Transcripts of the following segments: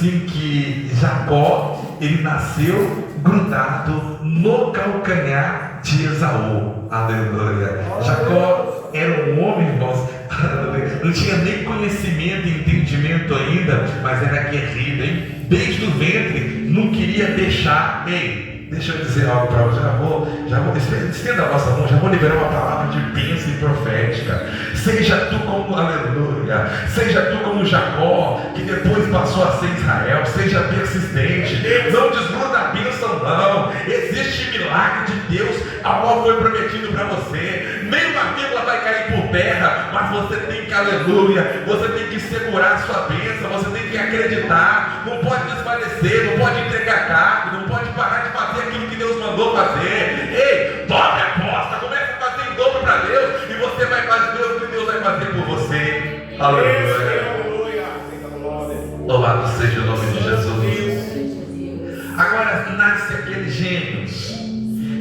assim que Jacó, ele nasceu grudado no calcanhar de Esaú. Aleluia. Jacó era um homem, irmãos, não tinha nem conhecimento e entendimento ainda, mas era guerreiro, hein? Desde o ventre, não queria deixar. Ei, deixa eu dizer algo para você, estenda a vossa mão, já vou liberar uma palavra de bênção e profética. Seja tu como, aleluia, seja tu como Jacó, que depois passou a ser Israel. Seja persistente, não desgruda a bênção não. Existe milagre de Deus, a qual foi prometido para você. Nem uma vírgula vai cair por terra, mas você tem que, aleluia, você tem que segurar a sua bênção, você tem que acreditar, não pode desfalecer, não pode entregar cargo, não pode parar de fazer aquilo que Deus mandou fazer. Ei, tome a aposta, comece a fazer em dobro para Deus, e você vai fazer o que Deus vai fazer por você. Aleluia. Louvado seja o nome de Jesus. Agora nasce aqueles gêmeos,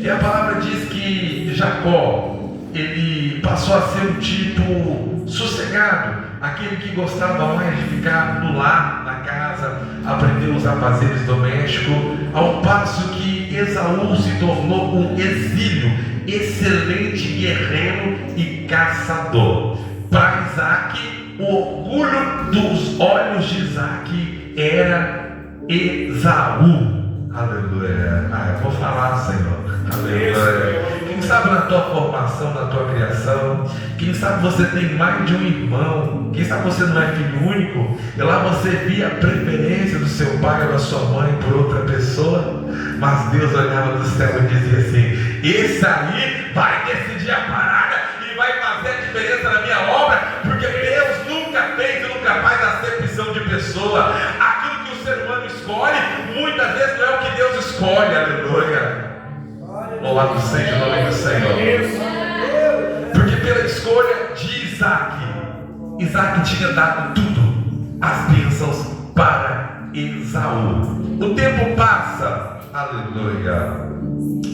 e a palavra diz que Jacó, ele passou a ser um tipo sossegado, aquele que gostava mais de ficar no lar, na casa, aprender os afazeres domésticos, ao passo que Esaú se tornou um exílio, excelente guerreiro e caçador. Para Isaac, o orgulho dos olhos de Isaac era Esaú. Aleluia. Eu vou falar, Senhor. Aleluia. Quem sabe na tua formação, na tua criação, quem sabe você tem mais de um irmão, quem sabe você não é filho único, e lá você via a preferência do seu pai ou da sua mãe por outra pessoa, mas Deus olhava do céu e dizia assim: esse aí vai decidir a parada e vai fazer a diferença na minha obra, porque Deus nunca fez e nunca faz acepção de pessoa. Aquilo que o ser humano escolhe, muitas vezes não é o que Deus escolhe. Aleluia. Louvado seja o nome do Senhor. Porque pela escolha de Isaac tinha dado tudo, as bênçãos para Esaú. O tempo passa, aleluia,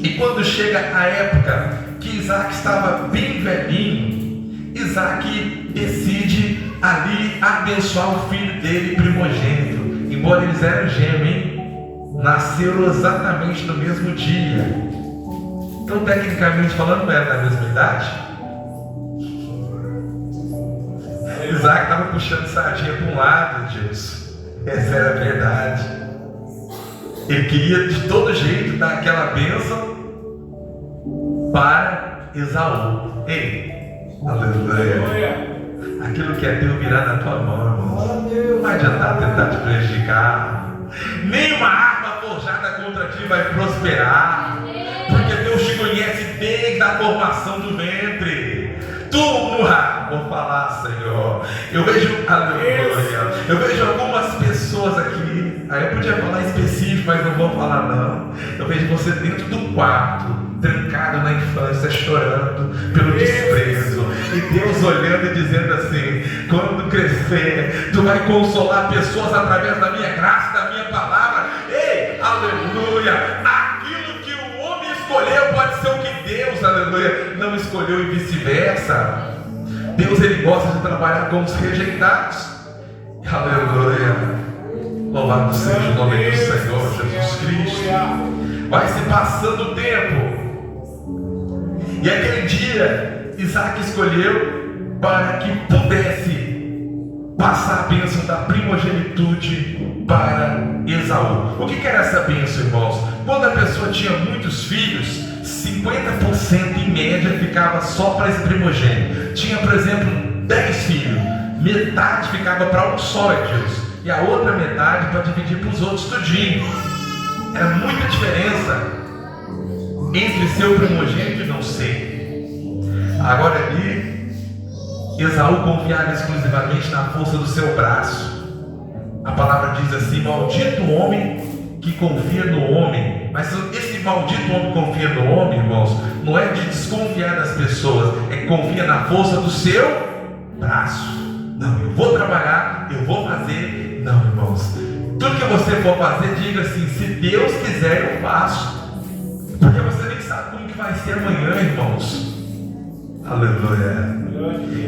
e quando chega a época que Isaac estava bem velhinho, Isaac decide ali abençoar o filho dele primogênito. Embora eles eram gêmeos, hein? Nasceram exatamente no mesmo dia. Então, tecnicamente falando, não era da mesma idade. Isaac estava puxando sardinha para um lado, Deus. Essa era a verdade. Ele queria de todo jeito dar aquela bênção para Esaú. Ei, aleluia. Aquilo que é teu virar na tua mão, irmão. Não vai adiantar tentar te prejudicar. Nenhuma arma forjada contra ti vai prosperar. Porque Deus te conhece desde a formação do ventre. Vou falar, Senhor. Eu vejo, aleluia, eu vejo algumas pessoas aqui. Aí eu podia falar específico, mas não vou falar não. Eu vejo você dentro do quarto, trancado na infância, chorando pelo desprezo, e Deus olhando e dizendo assim: quando crescer, tu vai consolar pessoas através da minha graça, da minha palavra. Ei, aleluia. Aquilo que o homem escolheu pode ser o que Deus, aleluia, não escolheu, e vice-versa. Deus, ele gosta de trabalhar com os rejeitados. Aleluia. Louvado seja o nome do Senhor Jesus Cristo. Vai se passando o tempo, e aquele dia Isaac escolheu para que pudesse passar a bênção da primogenitude para Esaú. O que era essa bênção, irmãos? Quando a pessoa tinha muitos filhos, 50% em média ficava só para esse primogênito. Tinha, por exemplo, 10 filhos, metade ficava para um só, Deus, e a outra metade para dividir para os outros tudinho. Era muita diferença entre ser o primogênito e não ser. Agora ali, Esaú confiava exclusivamente na força do seu braço. A palavra diz assim: maldito o homem que confia no homem. Mas esse maldito homem que confia no homem, irmãos, não é de desconfiar das pessoas, é que confia na força do seu braço. Não, eu vou trabalhar, eu vou fazer. Não, irmãos, tudo que você for fazer, diga assim: se Deus quiser, eu faço. Porque você nem sabe como que vai ser amanhã, irmãos. Aleluia.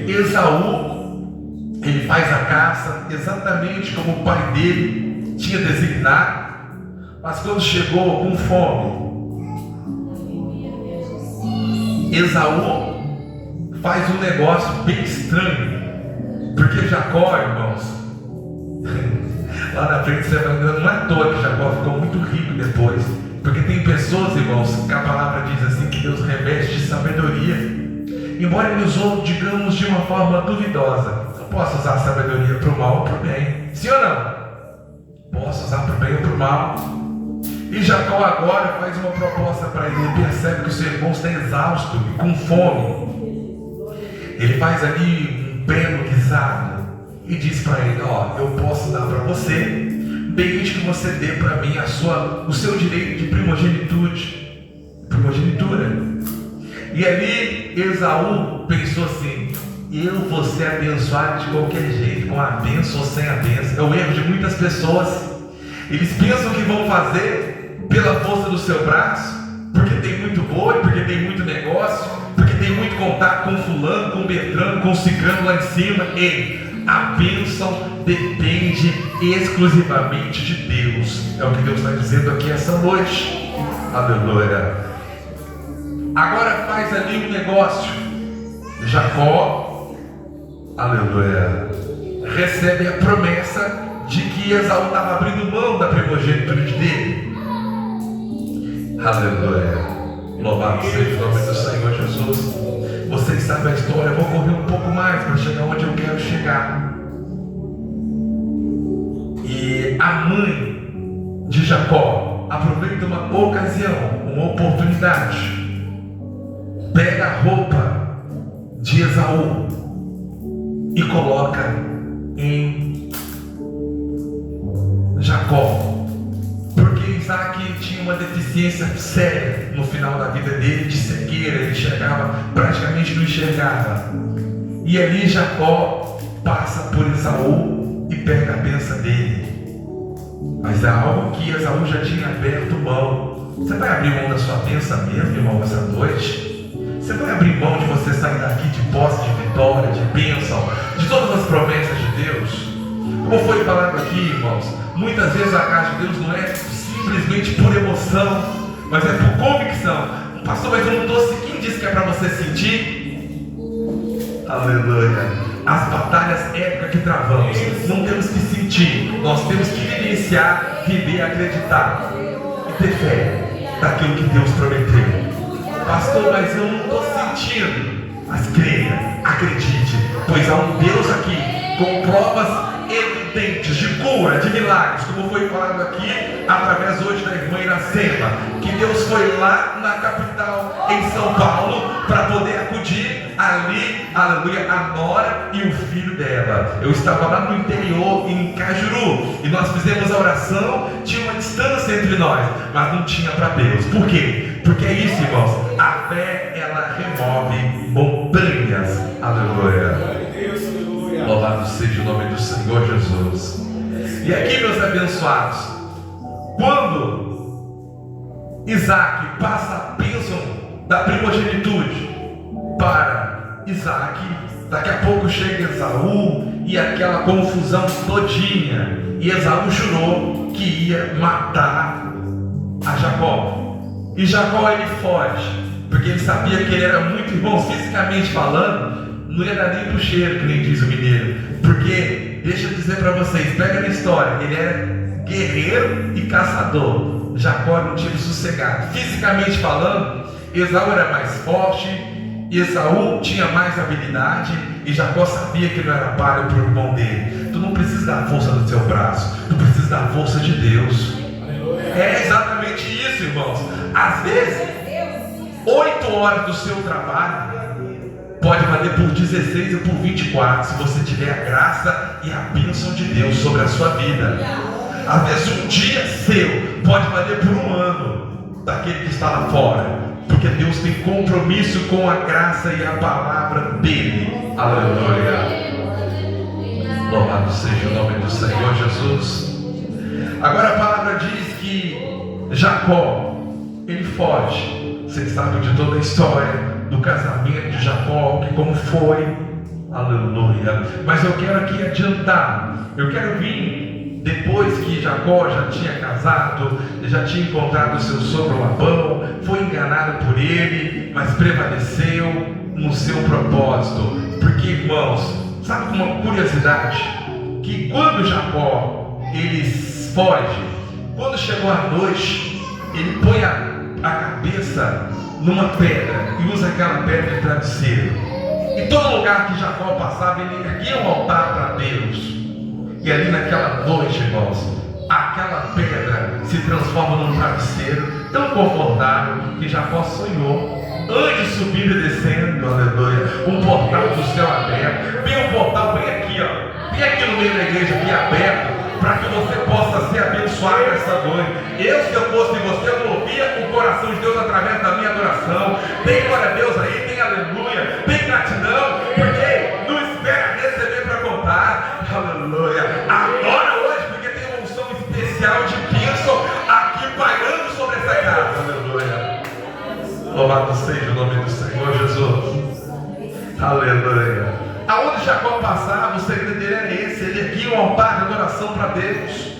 Esaú, ele faz a caça exatamente como o pai dele tinha designado, mas quando chegou com fome, Esaú faz um negócio bem estranho, porque Jacó, irmãos, lá na frente você vai vendo, não é à toa que Jacó ficou muito rico depois, porque tem pessoas, irmãos, que a palavra diz assim, que Deus reveste de sabedoria, embora ele usou, digamos, de uma forma duvidosa. Eu posso usar a sabedoria para o mal ou para o bem, sim ou não? Posso usar para o bem ou para o mal. E Jacó agora faz uma proposta para ele. Ele percebe que o seu irmão está exausto e com fome. Ele faz ali um prêmio guisado e diz para ele: ó, eu posso dar para você, desde que você dê para mim o seu direito de primogenitura. E ali Esaú pensou assim: eu vou ser abençoado de qualquer jeito, com a bênção ou sem a bênção. É o erro de muitas pessoas. Eles pensam que vão fazer pela força do seu braço, porque tem muito boi, porque tem muito negócio, porque tem muito contato com fulano, com Beltrano, com ciclano lá em cima. E a bênção depende exclusivamente de Deus. É o que Deus está dizendo aqui essa noite. Aleluia. Agora faz ali um negócio. Jacó, aleluia, recebe a promessa de que Esaú estava abrindo mão da primogenitura dele. Aleluia. Louvado seja o nome do Senhor Jesus. Vocês sabem a história, eu vou correr um pouco mais para chegar onde eu quero chegar. E a mãe de Jacó aproveita uma ocasião, uma oportunidade, pega a roupa de Esaú e coloca em Jacó, porque Isaac tinha uma deficiência séria no final da vida dele, de cegueira. Ele enxergava, praticamente não enxergava. E ali Jacó passa por Esaú e pega a bênção dele. Mas é algo que Esaú já tinha aberto mão. Você vai abrir mão da sua bênção mesmo, irmão, essa noite? Você vai abrir mão de você sair daqui de posse, de vitória, de bênção, de todas as promessas de Deus? Como foi falado aqui, irmãos, muitas vezes a casa de Deus não é simplesmente por emoção, mas é por convicção. Pastor, mas eu não estou seguindo. Quem disse que é para você sentir? Aleluia. As batalhas épicas que travamos, não temos que sentir, nós temos que vivenciar, viver, acreditar e ter fé daquilo que Deus prometeu. Pastor, mas eu não estou sentindo. Mas creia, acredite, pois há um Deus aqui com provas evidentes de cura, de milagres, como foi falado aqui através hoje da irmã Iracema, que Deus foi lá na capital, em São Paulo, para poder acudir ali, aleluia, a nora e o filho dela. Eu estava lá no interior, em Cajuru, e nós fizemos a oração. Tinha uma distância entre nós, mas não tinha para Deus. Por quê? Porque é isso, irmãos, a fé, ela remove montanhas. Aleluia. Louvado seja o nome do Senhor Jesus. E aqui, meus abençoados, quando Isaac passa a bênção da primogenitura para Isaac, daqui a pouco chega Esaú e aquela confusão todinha, e Esaú jurou que ia matar a Jacó. E Jacó, ele foge, porque ele sabia que ele era muito, irmão, fisicamente falando, não ia dar nem pro cheiro, que nem diz o mineiro. Porque, deixa eu dizer para vocês, pega na história, ele era guerreiro e caçador. Jacó não tinha sossegado. Fisicamente falando, Esaú era mais forte, Esaú tinha mais habilidade, e Jacó sabia que não era páreo para o irmão dele. Tu não precisa da força do seu braço, tu precisa da força de Deus. É exatamente isso, irmãos. Às vezes, 8 horas do seu trabalho pode valer por 16 ou por 24, se você tiver a graça e a bênção de Deus sobre a sua vida. Às vezes um dia seu pode valer por um ano daquele que está lá fora, porque Deus tem compromisso com a graça e a palavra dele. Aleluia. Louvado seja o nome do Senhor Jesus. Agora a palavra diz que Jacó, ele foge. Vocês sabem de toda a história do casamento de Jacó, que como foi, aleluia. Mas eu quero aqui adiantar, eu quero vir depois que Jacó já tinha casado, já tinha encontrado o seu sogro Labão, foi enganado por ele, mas prevaleceu no seu propósito. Porque, irmãos, sabe uma curiosidade? Que quando Jacó ele foge, quando chegou a noite, ele põe a cabeça numa pedra e usa aquela pedra de travesseiro. Em todo lugar que Jacó passava, ele erguia um altar para Deus. E ali naquela noite, irmãos, aquela pedra se transforma num travesseiro tão confortável que Jacó sonhou, antes subindo e descendo, aleluia, um portal do céu aberto. Vem um portal bem aqui, ó, bem aqui no meio da igreja, bem aberto, para que você possa ser abençoado essa noite. Eu, se eu fosse você, eu ouvia o coração de Deus através da minha adoração. Tem glória a Deus aí, tem aleluia, tem gratidão, porque não espera receber para contar, aleluia. Adora hoje, porque tem uma unção especial de bênção aqui pairando sobre essa casa, aleluia. Louvado seja o nome do Senhor Jesus, aleluia. Aonde Jacó passava, o segredo dele era esse: ele erguia um altar de adoração para Deus.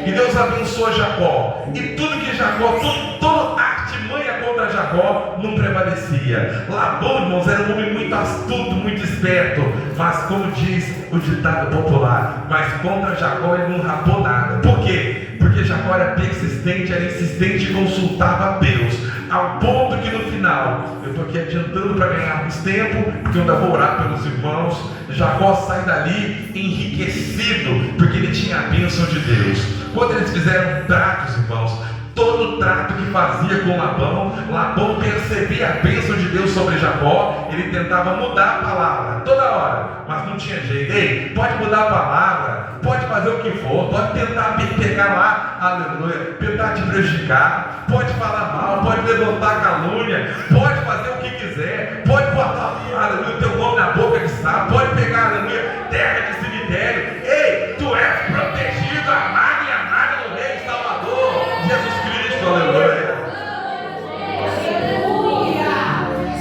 E Deus abençoou Jacó. E tudo que Jacó, toda artimanha contra Jacó não prevalecia. Labão, irmãos, era um homem muito astuto, muito esperto. Mas como diz o ditado popular, mas contra Jacó ele não rapou nada. Por quê? Porque Jacó era persistente, era insistente e consultava a Deus. Ao ponto que no final, eu estou aqui adiantando para ganharmos tempo, porque eu ainda vou orar pelos irmãos. Jacó sai dali enriquecido, porque ele tinha a bênção de Deus. Quando eles fizeram tratos, irmãos, todo trato que fazia com Labão percebia a bênção de Deus sobre Jacó. Ele tentava mudar a palavra toda hora, mas não tinha jeito. Ei, pode mudar a palavra, pode fazer o que for, pode tentar pegar lá, aleluia, tentar te prejudicar, pode falar mal, pode levantar calúnia, pode fazer o que quiser, pode botar, aleluia, teu nome na boca de sapo, pode pegar, aleluia, terra de cemitério. Ei, tu és protegido, amado e amada do Rei Salvador Jesus Cristo, aleluia.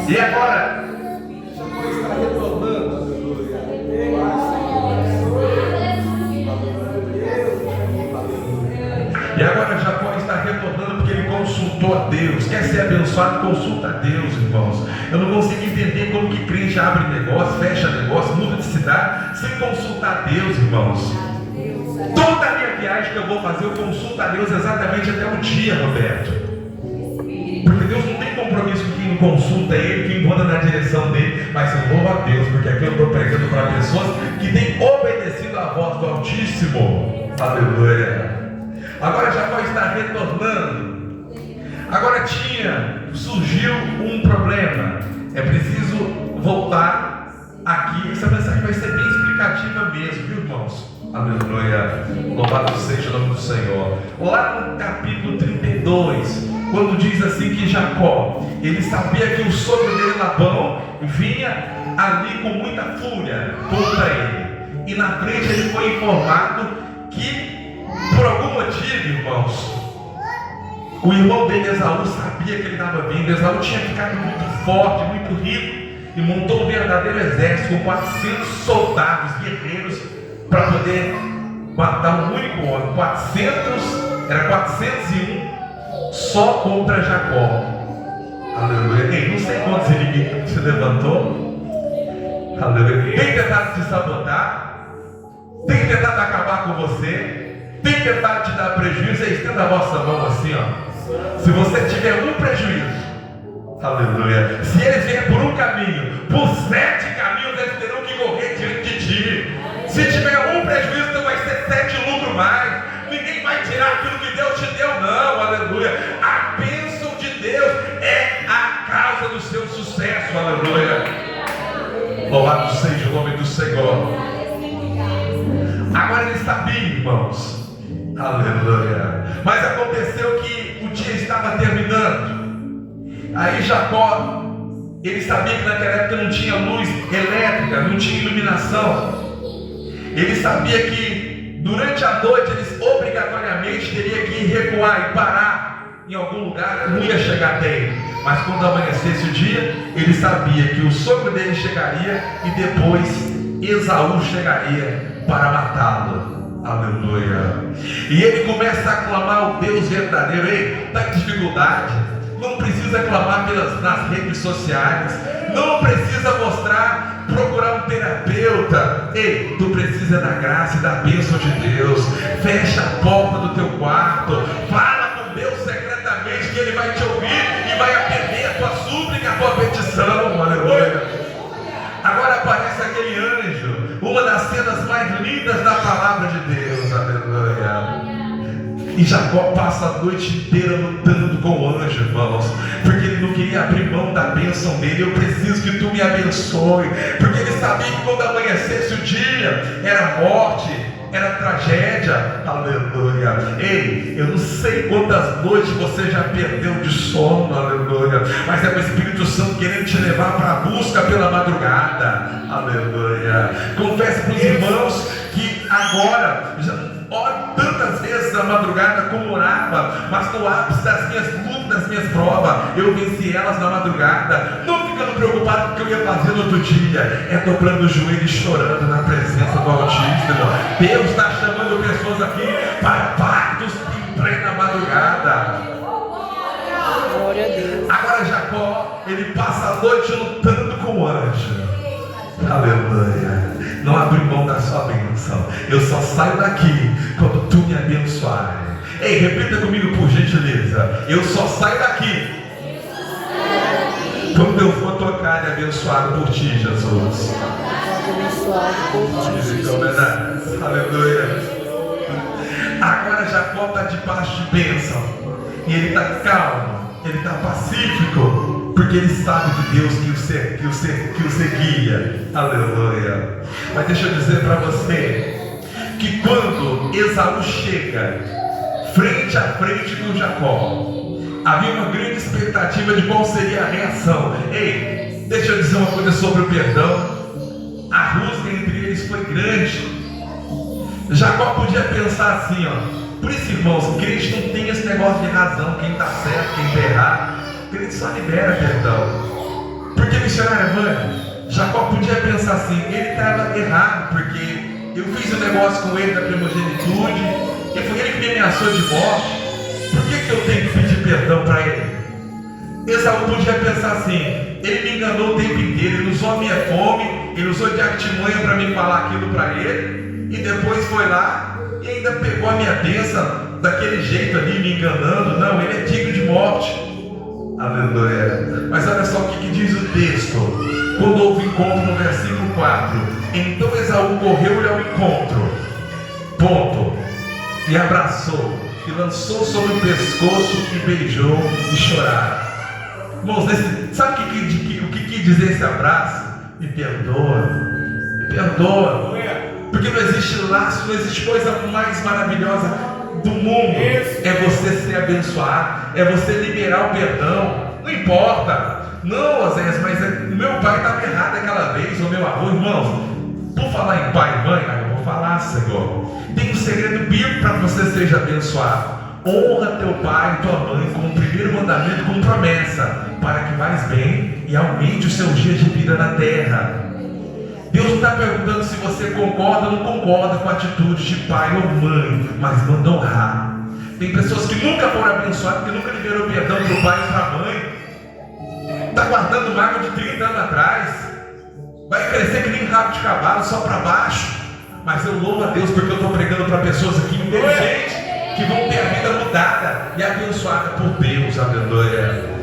E agora? Jacó está retornando, aleluia. E agora Jacó está retornando porque ele consultou a Deus. Quer ser abençoado? Consulta a Deus, irmãos. Eu não consigo entender como que crente abre negócio, fecha negócio, muda de cidade sem consultar a Deus, irmãos. Toda a minha viagem que eu vou fazer, eu consulto a Deus exatamente até o dia, Roberto. Porque Deus não tem compromisso com quem não consulta Ele, quem anda na direção dele. Mas eu louvo a Deus, porque aqui eu estou pregando para pessoas que têm obedecido à voz do Altíssimo. Aleluia. Agora Jacó está retornando. Agora surgiu um problema. É preciso voltar aqui. Essa mensagem vai ser bem explicativa mesmo, viu, irmãos? Aleluia. Louvado seja o nome do Senhor. Lá no capítulo 32, quando diz assim que Jacó, ele sabia que o sogro dele, Labão, vinha ali com muita fúria contra ele. E na frente ele foi informado que, por algum motivo, irmãos, o irmão dele, Esaú, sabia que ele estava vindo. Esaú tinha ficado muito forte, muito rico, e montou um verdadeiro exército com 400 soldados, guerreiros, para poder matar um único homem. 401 só contra Jacó. Aleluia. Ei, não sei quantos inimigos se levantou. Aleluia. Tem tentado te sabotar, tem tentado acabar com você, tem tentado te dar prejuízo. Estenda a vossa mão assim, ó. Se você tiver um prejuízo, aleluia, se eles vierem por um caminho, por 7 caminhos eles terão que correr diante de ti. Se tiver um prejuízo, então vai ser 7 lucros mais. Ninguém vai tirar aquilo que Deus te deu, não, aleluia. A bênção de Deus é a causa do seu sucesso, aleluia. Louvado seja o nome do Senhor. Agora ele sabia, irmãos, aleluia, mas aconteceu que o dia estava terminando. Aí Jacó, ele sabia que naquela época não tinha luz elétrica, não tinha iluminação. Ele sabia que durante a noite eles obrigatoriamente teriam que recuar e parar em algum lugar, não ia chegar até ele. Mas quando amanhecesse o dia, ele sabia que o sogro dele chegaria e depois Esaú chegaria para matá-lo. Aleluia. E ele começa a clamar o Deus verdadeiro. Ei, está em dificuldade, não precisa clamar nas redes sociais, não precisa procurar um terapeuta. Ei, tu precisa da graça e da bênção de Deus. Fecha a porta do teu quarto, fala com Deus secretamente, que Ele vai te ouvir e vai atender a tua súplica, a tua petição. Aleluia. Agora aparece aquele anjo, uma das cenas mais lindas da palavra de Deus. Aleluia. E Jacó passa a noite inteira lutando com o anjo, irmãos, porque ele não queria abrir mão da bênção dele. Eu preciso que tu me abençoe, porque ele sabia que quando amanhecesse o dia, era morte, era tragédia. Aleluia. Ei, eu não sei quantas noites você já perdeu de sono, aleluia, mas é o Espírito Santo querendo te levar para a busca pela madrugada. Aleluia. Confesso para os irmãos que agora oro tantas vezes na madrugada como orava, mas no ápice das minhas lutas, das minhas provas, eu venci elas na madrugada, não ficando preocupado com o que eu ia fazer no outro dia, é dobrando o joelho e chorando na presença do Altíssimo. Deus está chamando pessoas aqui para pactos em plena madrugada. Glória a Deus. Agora Jacó, ele passa a noite lutando com o anjo. Aleluia. Não abri mão da sua bênção. Eu só saio daqui quando tu me abençoar. Ei, repita comigo por gentileza. Eu só saio daqui quando eu for tocado e abençoado por ti, Jesus. Abençoado por ti, Jesus. Aleluia. Agora Jacó está debaixo de bênção. E ele está calmo. Ele está pacífico, porque ele sabe de Deus que o seguia. Aleluia. Mas deixa eu dizer para você que quando Esaú chega frente a frente com Jacó, havia uma grande expectativa de qual seria a reação. Ei, deixa eu dizer uma coisa sobre o perdão. A rusga entre eles foi grande. Jacó podia pensar assim, ó. Por isso, irmãos, crente não tem esse negócio de razão, quem está certo, quem está errado. Crente só libera perdão. Porque, missionário Evânio, Jacó podia pensar assim: ele estava errado, porque eu fiz um negócio com ele da primogenitude, e foi ele que me ameaçou de morte. Por que eu tenho que pedir perdão para ele? Esaú podia pensar assim: ele me enganou o tempo inteiro, ele usou a minha fome, ele usou de artimanha para me falar aquilo para ele, e depois foi lá e ainda pegou a minha bênção daquele jeito ali, me enganando. Não, ele é digno de morte. Aleluia. Mas olha só o que diz o texto. Quando houve encontro no versículo 4, então Esaú correu-lhe ao encontro, ponto, e abraçou, e lançou sobre o pescoço, e beijou, e choraram. Irmãos, sabe o que quis dizer esse abraço? Me perdoa, me perdoa. Porque não existe laço, não existe coisa mais maravilhosa do mundo. É você ser abençoado, é você liberar o perdão. Não importa. Não, Oséias, mas meu pai estava errado aquela vez, ou meu avô. Irmãos, por falar em pai e mãe, eu vou falar, Senhor, tem um segredo bíblico para que você seja abençoado. Honra teu pai e tua mãe como primeiro mandamento, com promessa, para que vais bem e aumente os seus dias de vida na terra. Deus não está perguntando se você concorda ou não concorda com a atitude de pai ou mãe, mas manda honrar. Tem pessoas que nunca foram abençoadas, que nunca liberou perdão para o pai e para a mãe. Está guardando mágoa de 30 anos atrás. Vai crescer que nem rabo de cavalo, só para baixo. Mas eu louvo a Deus porque eu estou pregando para pessoas aqui inteligentes, que vão ter a vida mudada e abençoada por Deus. Aleluia.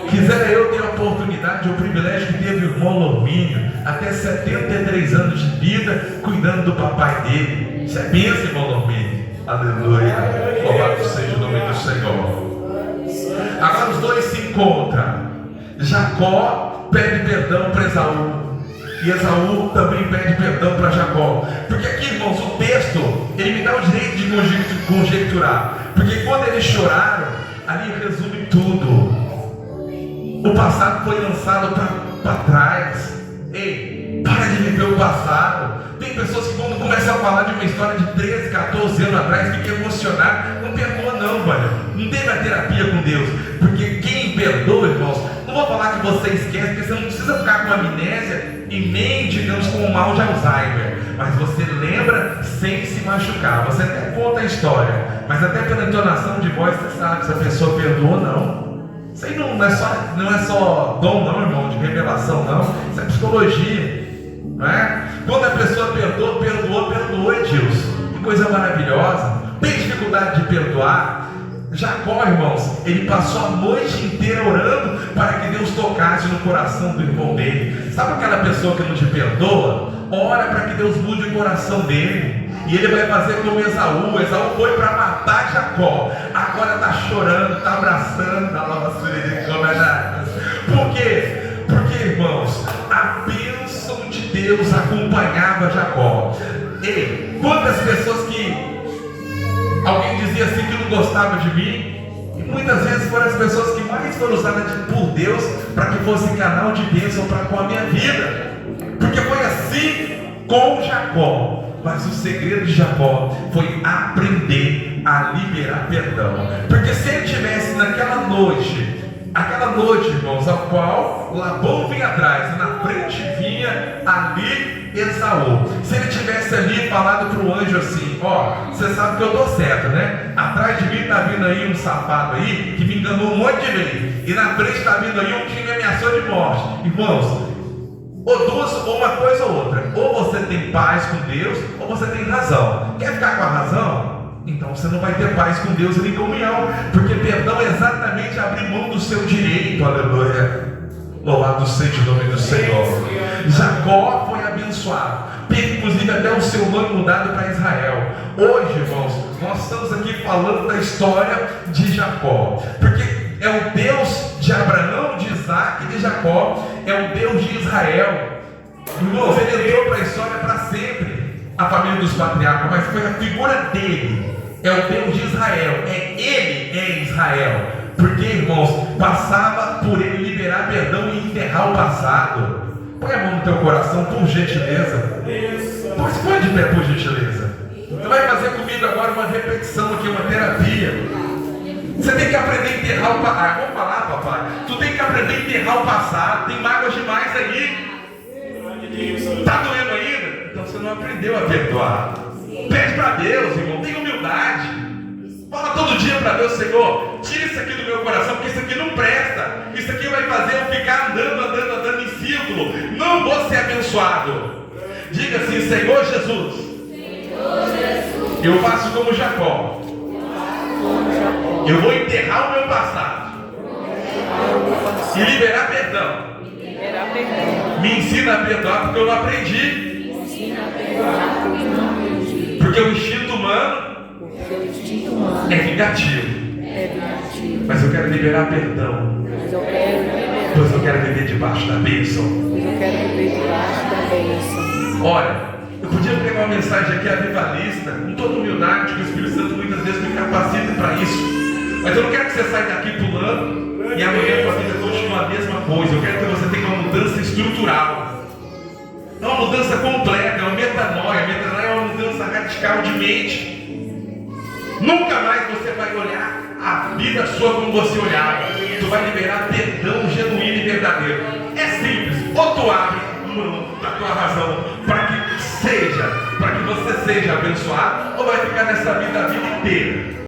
Quisera eu ter a oportunidade, o privilégio que teve o irmão Lormínio, até 73 anos de vida, cuidando do papai dele. Isso é bênção, irmão Lormínio. Aleluia. Louvado seja o nome do Senhor. Agora os dois se encontram. Jacó pede perdão para Esaú, e Esaú também pede perdão para Jacó. Porque aqui, irmãos, o texto, ele me dá o direito de conjecturar. Porque quando eles choraram, ali resume tudo. O passado foi lançado para trás. Ei, para de viver o passado. Tem pessoas que quando começam a falar de uma história de 13, 14 anos atrás, ficam emocionados. Não perdoa não, velho. Não teve a terapia com Deus. Porque quem perdoa, irmãos, não vou falar que você esquece, porque você não precisa ficar com amnésia e nem, digamos, com o mal de Alzheimer, mas você lembra sem se machucar. Você até conta a história, mas até pela entonação de voz você sabe se a pessoa perdoou ou não. Isso aí não é só dom não, irmão, de revelação não. Isso é psicologia, não é? Quando a pessoa perdoou, Edilson. Que coisa maravilhosa. Tem dificuldade de perdoar? Jacó, irmãos, ele passou a noite inteira orando para que Deus tocasse no coração do irmão dele. Sabe aquela pessoa que não te perdoa? Ora para que Deus mude o coração dele. E ele vai fazer como Esaú. Esaú foi para matar Jacó. Agora está chorando, está abraçando a nova Surinicoma. Por quê? Porque, irmãos, a bênção de Deus acompanhava Jacó. Ei, quantas pessoas que alguém dizia assim que não gostava de mim, e muitas vezes foram as pessoas que mais foram usadas por Deus para que fosse canal de bênção para com a minha vida, porque foi assim com Jacó. Mas o segredo de Jacó foi aprender a liberar perdão, porque se ele tivesse naquela noite, irmãos, ao qual Labão vinha atrás, e na frente vinha ali Esaú. Se ele tivesse ali falado para o anjo assim: ó, você sabe que eu estou certo, né? Atrás de mim está vindo aí um safado aí que me enganou um monte de vezes, e na frente está vindo aí um que me ameaçou de morte. Irmãos, ou uma coisa ou outra, ou você tem paz com Deus, ou você tem razão. Quer ficar com a razão? Então você não vai ter paz com Deus e nem comunhão, porque perdão é exatamente abrir mão do seu direito. Aleluia. Louvado seja o nome do Senhor. Jacó foi abençoado, teve inclusive até o seu nome mudado para Israel. Hoje, irmãos, nós estamos aqui falando da história de Jacó, porque é o Deus de Abraão, de Isaac e de Jacó, é o Deus de Israel. Irmãos, ele entrou para a história para sempre, a família dos patriarcas, mas foi a figura dele. É o Deus de Israel, ele é Israel, porque, irmãos, passava por ele liberar perdão e enterrar o passado. Põe a mão no teu coração, por gentileza. Pois põe de pé, por gentileza. Tu vai fazer comigo agora uma repetição aqui, uma terapia. Você tem que aprender a enterrar o passado. Vamos falar, papai? Tu tem que aprender a enterrar o passado. Tem mágoas demais aí. Está doendo ainda? Então você não aprendeu a perdoar. Pede para Deus, irmão, tenha humildade. Fala todo dia para Deus: Senhor, tira isso aqui do meu coração, porque isso aqui não presta. Isso aqui vai fazer eu ficar andando em círculo. Não vou ser abençoado. Diga assim: Senhor Jesus, eu faço como Jacó. Eu vou enterrar o meu passado e liberar perdão. Me ensina a perdoar, porque eu não aprendi. Porque o instinto humano é vingativo. Mas eu quero liberar perdão. Pois eu quero viver debaixo da bênção. Olha, eu podia pegar uma mensagem aqui avivalista, com toda humildade, que o Espírito Santo muitas vezes me capacita para isso. Mas eu não quero que você saia daqui pulando e amanhã a tua vida continue a mesma coisa. Eu quero que você tenha uma mudança estrutural. Não uma mudança completa, é uma metanoia. A metanoia é uma mudança radical de mente. Nunca mais você vai olhar a vida sua como você olhava. Tu vai liberar perdão genuíno e verdadeiro. É simples. Ou tu abre mão da tua razão para que você seja abençoado, ou vai ficar nessa vida a vida inteira